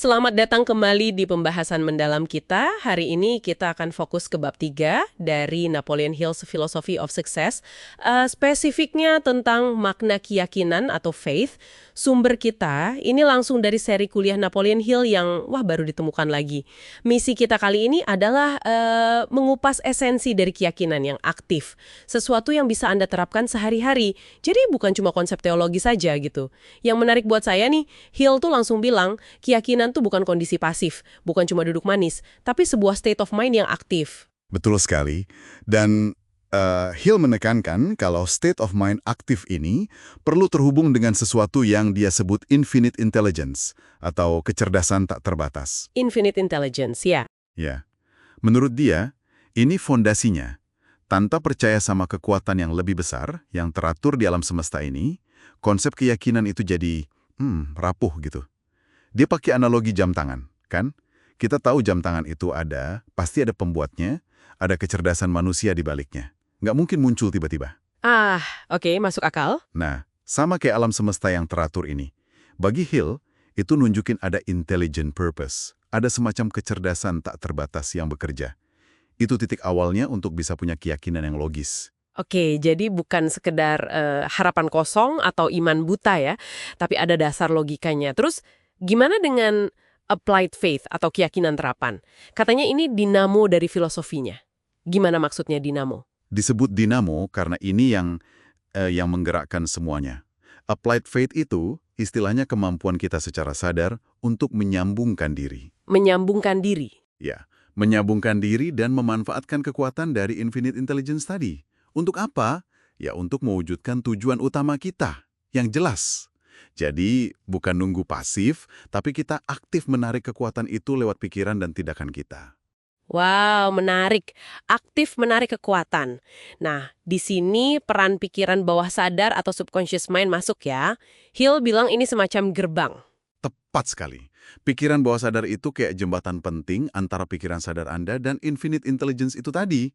Selamat datang kembali di pembahasan mendalam kita. Hari ini kita akan fokus ke bab 3 dari Napoleon Hill's Philosophy of Success. Spesifiknya tentang makna keyakinan atau faith. Sumber kita ini langsung dari seri kuliah Napoleon Hill yang baru ditemukan lagi. Misi kita kali ini adalah mengupas esensi dari keyakinan yang aktif. Sesuatu yang bisa Anda terapkan sehari-hari. Jadi bukan cuma konsep teologi saja gitu. Yang menarik buat saya nih, Hill tuh langsung bilang, keyakinan itu bukan kondisi pasif, bukan cuma duduk manis, tapi sebuah state of mind yang aktif. Betul sekali. Dan Hill menekankan kalau state of mind aktif ini perlu terhubung dengan sesuatu yang dia sebut infinite intelligence atau kecerdasan tak terbatas. Infinite intelligence, ya. Ya. Menurut dia, ini fondasinya. Tanpa percaya sama kekuatan yang lebih besar, yang teratur di alam semesta ini, konsep keyakinan itu jadi rapuh gitu. Dia pakai analogi jam tangan, kan? Kita tahu jam tangan itu ada, pasti ada pembuatnya, ada kecerdasan manusia di baliknya. Nggak mungkin muncul tiba-tiba. Oke, masuk akal. Nah, sama kayak alam semesta yang teratur ini. Bagi Hill, itu nunjukin ada intelligent purpose. Ada semacam kecerdasan tak terbatas yang bekerja. Itu titik awalnya untuk bisa punya keyakinan yang logis. Oke, jadi bukan sekedar harapan kosong atau iman buta ya, tapi ada dasar logikanya. Terus, gimana dengan applied faith atau keyakinan terapan? Katanya ini dinamo dari filosofinya. Gimana maksudnya dinamo? Disebut dinamo karena ini yang menggerakkan semuanya. Applied faith itu istilahnya kemampuan kita secara sadar untuk menyambungkan diri. Menyambungkan diri. Ya, menyambungkan diri dan memanfaatkan kekuatan dari infinite intelligence tadi. Untuk apa? Ya, untuk mewujudkan tujuan utama kita yang jelas. Jadi, bukan nunggu pasif, tapi kita aktif menarik kekuatan itu lewat pikiran dan tindakan kita. Wow, menarik. Aktif menarik kekuatan. Nah, di sini peran pikiran bawah sadar atau subconscious mind masuk ya. Hill bilang ini semacam gerbang. Tepat sekali. Pikiran bawah sadar itu kayak jembatan penting antara pikiran sadar Anda dan infinite intelligence itu tadi.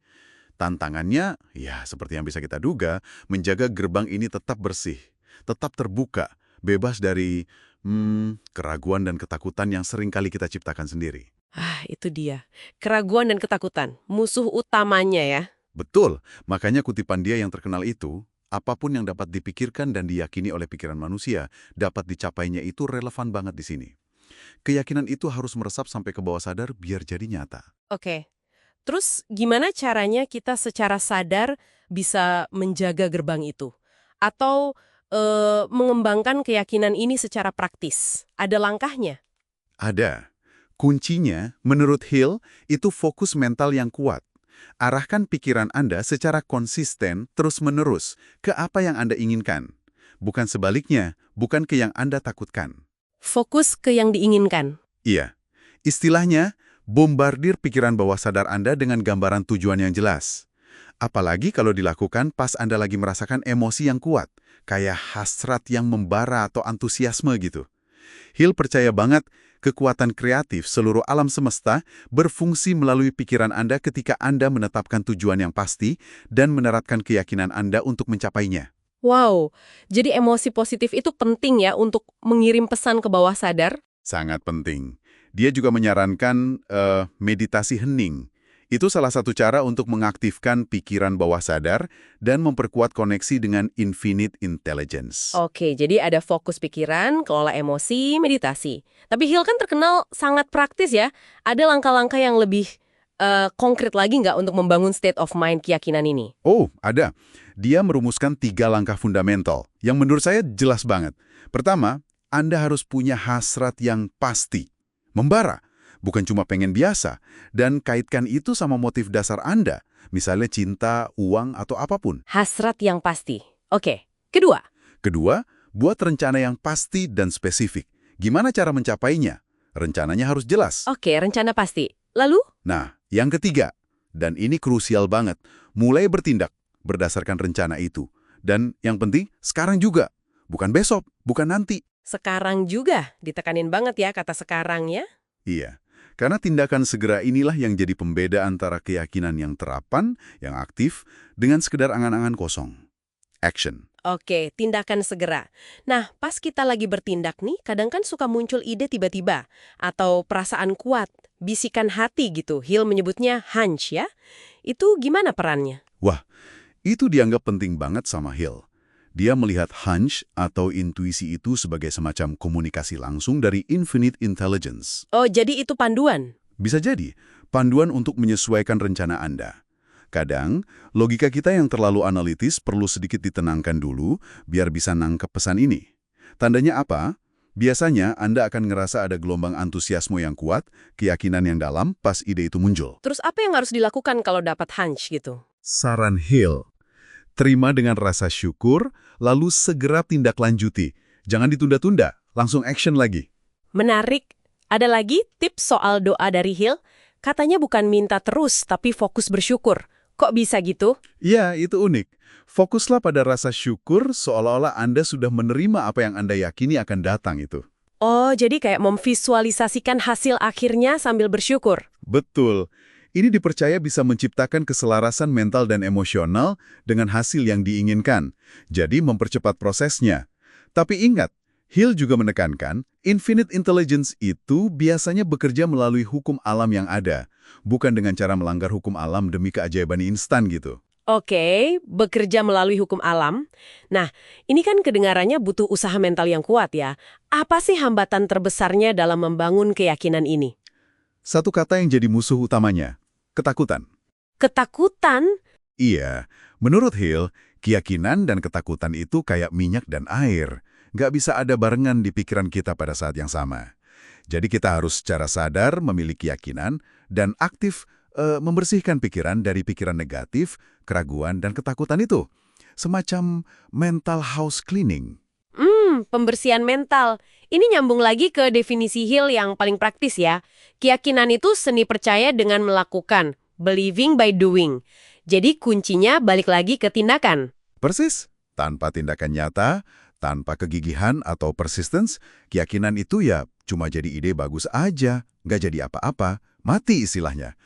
Tantangannya, ya seperti yang bisa kita duga, menjaga gerbang ini tetap bersih, tetap terbuka, bebas dari keraguan dan ketakutan yang sering kali kita ciptakan sendiri. Itu dia. Keraguan dan ketakutan. Musuh utamanya ya. Betul, makanya kutipan dia yang terkenal itu, apapun yang dapat dipikirkan dan diyakini oleh pikiran manusia, dapat dicapainya itu relevan banget di sini. Keyakinan itu harus meresap sampai ke bawah sadar biar jadi nyata. Oke. Terus gimana caranya kita secara sadar bisa menjaga gerbang itu? Atau mengembangkan keyakinan ini secara praktis? Ada langkahnya? Ada. Kuncinya, menurut Hill, itu fokus mental yang kuat. Arahkan pikiran Anda secara konsisten terus-menerus ke apa yang Anda inginkan. Bukan sebaliknya, bukan ke yang Anda takutkan. Fokus ke yang diinginkan. Iya. Istilahnya, bombardir pikiran bawah sadar Anda dengan gambaran tujuan yang jelas. Apalagi kalau dilakukan pas Anda lagi merasakan emosi yang kuat, kayak hasrat yang membara atau antusiasme gitu. Hill percaya banget kekuatan kreatif seluruh alam semesta berfungsi melalui pikiran Anda ketika Anda menetapkan tujuan yang pasti dan menerapkan keyakinan Anda untuk mencapainya. Wow, jadi emosi positif itu penting ya untuk mengirim pesan ke bawah sadar? Sangat penting. Dia juga menyarankan meditasi hening. Itu salah satu cara untuk mengaktifkan pikiran bawah sadar dan memperkuat koneksi dengan infinite intelligence. Oke, jadi ada fokus pikiran, kelola emosi, meditasi. Tapi Hill kan terkenal sangat praktis ya. Ada langkah-langkah yang lebih konkret lagi nggak untuk membangun state of mind keyakinan ini? Oh, ada. Dia merumuskan 3 langkah fundamental yang menurut saya jelas banget. Pertama, Anda harus punya hasrat yang pasti. Membara. Bukan cuma pengen biasa, dan kaitkan itu sama motif dasar Anda, misalnya cinta, uang, atau apapun. Hasrat yang pasti. Oke. Kedua. Kedua, buat rencana yang pasti dan spesifik. Gimana cara mencapainya? Rencananya harus jelas. Oke, rencana pasti. Lalu? Nah, yang ketiga, dan ini krusial banget, mulai bertindak berdasarkan rencana itu. Dan yang penting, sekarang juga. Bukan besok, bukan nanti. Sekarang juga. Ditekanin banget ya kata sekarang ya. Iya. Karena tindakan segera inilah yang jadi pembeda antara keyakinan yang terapan, yang aktif, dengan sekedar angan-angan kosong. Action. Oke, tindakan segera. Nah, pas kita lagi bertindak nih, kadang kan suka muncul ide tiba-tiba. Atau perasaan kuat, bisikan hati gitu. Hill menyebutnya hunch ya. Itu gimana perannya? Wah, itu dianggap penting banget sama Hill. Dia melihat hunch atau intuisi itu sebagai semacam komunikasi langsung dari infinite intelligence. Oh, jadi itu panduan? Bisa jadi, panduan untuk menyesuaikan rencana Anda. Kadang, logika kita yang terlalu analitis perlu sedikit ditenangkan dulu biar bisa nangkep pesan ini. Tandanya apa? Biasanya Anda akan ngerasa ada gelombang antusiasme yang kuat, keyakinan yang dalam pas ide itu muncul. Terus apa yang harus dilakukan kalau dapat hunch gitu? Saran Hill, terima dengan rasa syukur, lalu segera tindak lanjuti. Jangan ditunda-tunda, langsung action lagi. Menarik. Ada lagi tips soal doa dari Hill? Katanya bukan minta terus, tapi fokus bersyukur. Kok bisa gitu? Ya, itu unik. Fokuslah pada rasa syukur seolah-olah Anda sudah menerima apa yang Anda yakini akan datang itu. Oh, jadi kayak memvisualisasikan hasil akhirnya sambil bersyukur. Betul. Ini dipercaya bisa menciptakan keselarasan mental dan emosional dengan hasil yang diinginkan. Jadi mempercepat prosesnya. Tapi ingat, Hill juga menekankan, infinite intelligence itu biasanya bekerja melalui hukum alam yang ada, bukan dengan cara melanggar hukum alam demi keajaiban instan gitu. Oke, bekerja melalui hukum alam. Nah, ini kan kedengarannya butuh usaha mental yang kuat ya. Apa sih hambatan terbesarnya dalam membangun keyakinan ini? Satu kata yang jadi musuh utamanya, ketakutan. Ketakutan? Iya, menurut Hill, keyakinan dan ketakutan itu kayak minyak dan air. Nggak bisa ada barengan di pikiran kita pada saat yang sama. Jadi kita harus secara sadar memiliki keyakinan dan aktif membersihkan pikiran dari pikiran negatif, keraguan, dan ketakutan itu. Semacam mental house cleaning. Pembersihan mental. Ini nyambung lagi ke definisi Hill yang paling praktis ya. Keyakinan itu seni percaya dengan melakukan, believing by doing. Jadi kuncinya balik lagi ke tindakan. Persis, tanpa tindakan nyata, tanpa kegigihan atau persistence, keyakinan itu ya cuma jadi ide bagus aja, nggak jadi apa-apa, mati istilahnya.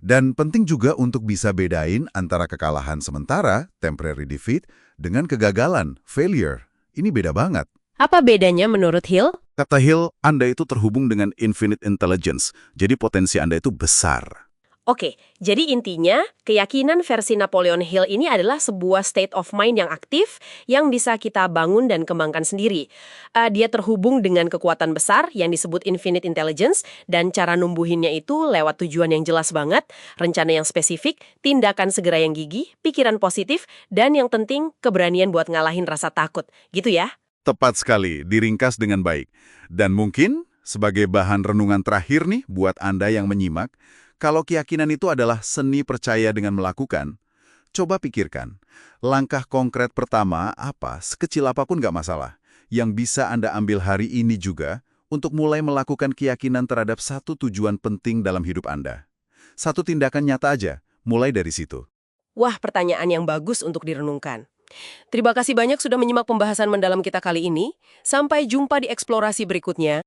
Dan penting juga untuk bisa bedain antara kekalahan sementara, temporary defeat, dengan kegagalan, failure. Ini beda banget. Apa bedanya menurut Hill? Kata Hill, Anda itu terhubung dengan infinite intelligence, jadi potensi Anda itu besar. Oke, jadi intinya keyakinan versi Napoleon Hill ini adalah sebuah state of mind yang aktif yang bisa kita bangun dan kembangkan sendiri. Dia terhubung dengan kekuatan besar yang disebut infinite intelligence dan cara numbuhinnya itu lewat tujuan yang jelas banget, rencana yang spesifik, tindakan segera yang gigih, pikiran positif, dan yang penting keberanian buat ngalahin rasa takut. Gitu ya? Tepat sekali, diringkas dengan baik. Dan mungkin sebagai bahan renungan terakhir nih buat Anda yang menyimak, kalau keyakinan itu adalah seni percaya dengan melakukan, coba pikirkan, langkah konkret pertama apa, sekecil apapun nggak masalah, yang bisa Anda ambil hari ini juga untuk mulai melakukan keyakinan terhadap satu tujuan penting dalam hidup Anda. Satu tindakan nyata aja, mulai dari situ. Wah, pertanyaan yang bagus untuk direnungkan. Terima kasih banyak sudah menyimak pembahasan mendalam kita kali ini. Sampai jumpa di eksplorasi berikutnya.